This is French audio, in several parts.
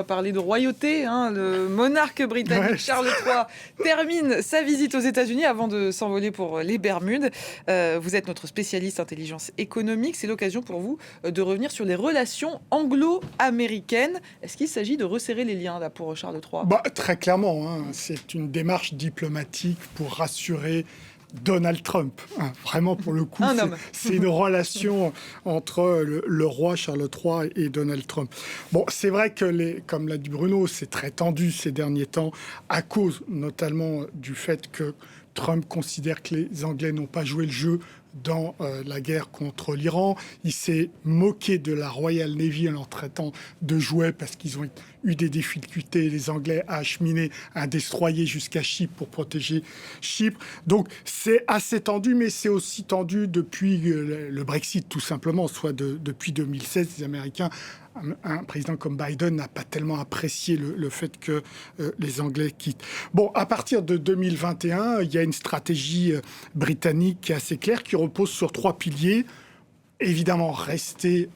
On va parler de royauté, le monarque britannique Charles III termine sa visite aux États-Unis avant de s'envoler pour les Bermudes. Vous êtes notre spécialiste intelligence économique. C'est l'occasion pour vous de revenir sur les relations anglo-américaines. Est-ce qu'il s'agit de resserrer les liens là, pour Charles III ? Très clairement, c'est une démarche diplomatique pour rassurer Donald Trump. Vraiment, pour le coup, c'est une relation entre le roi Charles III et Donald Trump. Bon, c'est vrai que, comme l'a dit Bruno, c'est très tendu ces derniers temps, à cause notamment du fait que Trump considère que les Anglais n'ont pas joué le jeu dans la guerre contre l'Iran. Il s'est moqué de la Royal Navy en leur traitant de jouets parce qu'ils ont eu des difficultés, les Anglais, à acheminer un destroyer jusqu'à Chypre pour protéger Chypre. Donc c'est assez tendu, mais c'est aussi tendu depuis le Brexit, tout simplement. Soit depuis 2016, les Américains, un président comme Biden n'a pas tellement apprécié le fait que les Anglais quittent. Bon, à partir de 2021, il y a une stratégie britannique qui est assez claire, qui repose sur 3 piliers. Évidemment, rester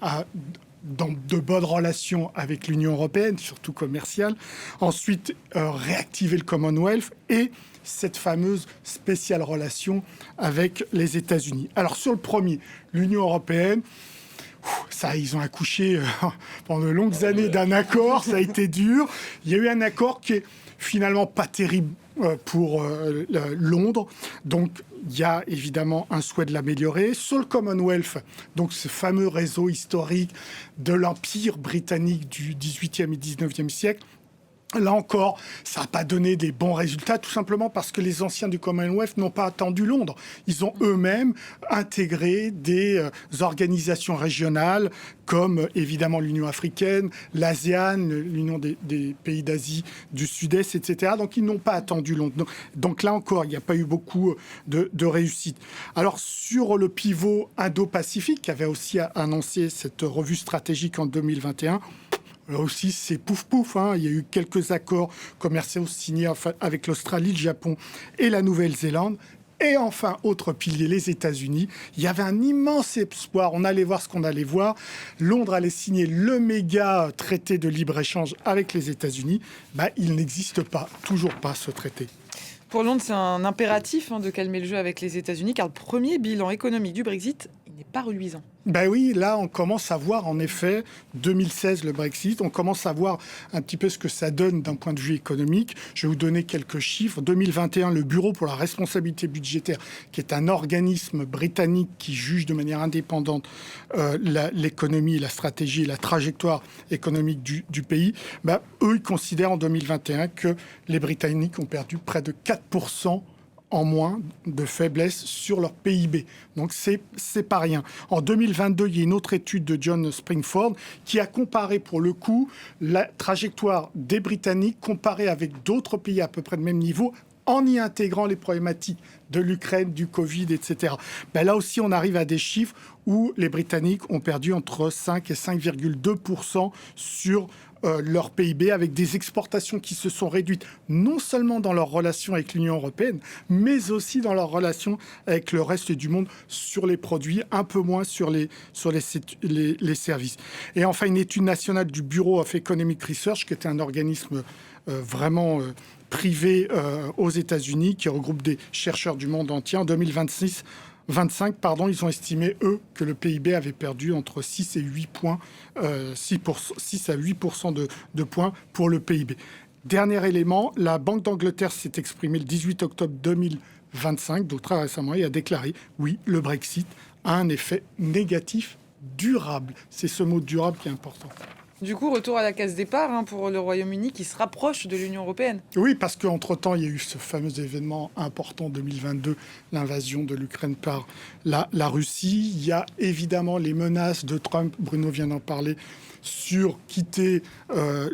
dans de bonnes relations avec l'Union européenne, surtout commerciale. Ensuite, réactiver le Commonwealth et cette fameuse spéciale relation avec les États-Unis. Alors, sur le premier, l'Union européenne, ça, ils ont accouché pendant de longues années d'un accord, ça a été dur. Il y a eu un accord qui est finalement pas terrible pour Londres. Donc, il y a évidemment un souhait de l'améliorer. Sur le Commonwealth, donc ce fameux réseau historique de l'Empire britannique du XVIIIe et XIXe siècle, là encore, ça n'a pas donné des bons résultats, tout simplement parce que les anciens du Commonwealth n'ont pas attendu Londres. Ils ont eux-mêmes intégré des organisations régionales, comme évidemment l'Union africaine, l'ASEAN, l'Union des pays d'Asie du Sud-Est, etc. Donc ils n'ont pas attendu Londres. Donc là encore, il n'y a pas eu beaucoup de réussite. Alors sur le pivot Indo-Pacifique, qui avait aussi annoncé cette revue stratégique en 2021, là aussi, c'est pouf-pouf. Il y a eu quelques accords commerciaux signés avec l'Australie, le Japon et la Nouvelle-Zélande. Et enfin, autre pilier, les États-Unis. Il y avait un immense espoir. On allait voir ce qu'on allait voir. Londres allait signer le méga traité de libre-échange avec les États-Unis. Il n'existe pas, toujours pas, ce traité. Pour Londres, c'est un impératif de calmer le jeu avec les États-Unis, car le premier bilan économique du Brexit, il n'est pas reluisant. Oui, là, on commence à voir, en effet, 2016, le Brexit, on commence à voir un petit peu ce que ça donne d'un point de vue économique. Je vais vous donner quelques chiffres. 2021, le Bureau pour la responsabilité budgétaire, qui est un organisme britannique qui juge de manière indépendante l'économie, la stratégie et la trajectoire économique du pays, eux, ils considèrent en 2021 que les Britanniques ont perdu près de 4% en moins de faiblesse sur leur PIB. Donc, c'est pas rien. En 2022, il y a une autre étude de John Springford qui a comparé, pour le coup, la trajectoire des Britanniques comparée avec d'autres pays à peu près de même niveau, en y intégrant les problématiques de l'Ukraine, du Covid, etc. Là aussi, on arrive à des chiffres où les Britanniques ont perdu entre 5 et 5,2% sur leur PIB, avec des exportations qui se sont réduites, non seulement dans leurs relations avec l'Union européenne, mais aussi dans leurs relations avec le reste du monde sur les produits, un peu moins sur les services. Et enfin, une étude nationale du Bureau of Economic Research, qui était un organisme vraiment privé aux États-Unis, qui regroupe des chercheurs du monde entier. En 2025, ils ont estimé, eux, que le PIB avait perdu entre 6 et 8 points, 6 à 8% de points pour le PIB. Dernier élément, la Banque d'Angleterre s'est exprimée le 18 octobre 2025, donc très récemment, et a déclaré, oui, le Brexit a un effet négatif durable. C'est ce mot durable qui est important. Du coup, retour à la case départ pour le Royaume-Uni qui se rapproche de l'Union européenne. Oui, parce qu'entre-temps, il y a eu ce fameux événement important 2022, l'invasion de l'Ukraine par la Russie. Il y a évidemment les menaces de Trump, Bruno vient d'en parler, sur quitter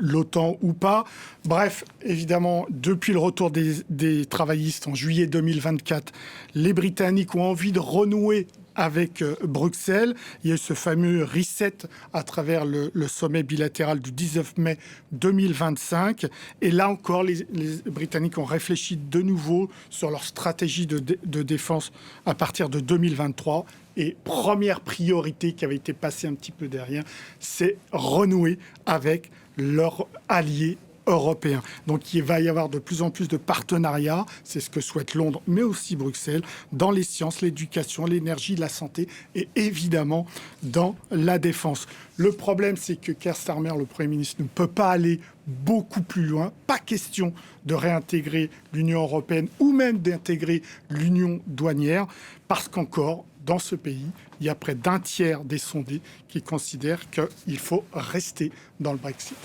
l'OTAN ou pas. Bref, évidemment, depuis le retour des travaillistes en juillet 2024, les Britanniques ont envie de renouer avec Bruxelles. Il y a eu ce fameux reset à travers le sommet bilatéral du 19 mai 2025. Et là encore, les Britanniques ont réfléchi de nouveau sur leur stratégie de défense à partir de 2023. Et première priorité qui avait été passée un petit peu derrière, c'est renouer avec leurs alliés européens. Donc il va y avoir de plus en plus de partenariats, c'est ce que souhaite Londres, mais aussi Bruxelles, dans les sciences, l'éducation, l'énergie, la santé et évidemment dans la défense. Le problème, c'est que Keir Starmer, le Premier ministre, ne peut pas aller beaucoup plus loin. Pas question de réintégrer l'Union européenne ou même d'intégrer l'Union douanière, parce qu'encore, dans ce pays, il y a près d'un tiers des sondés qui considèrent qu'il faut rester dans le Brexit.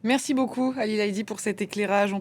Merci beaucoup, Ali Laïdi, pour cet éclairage.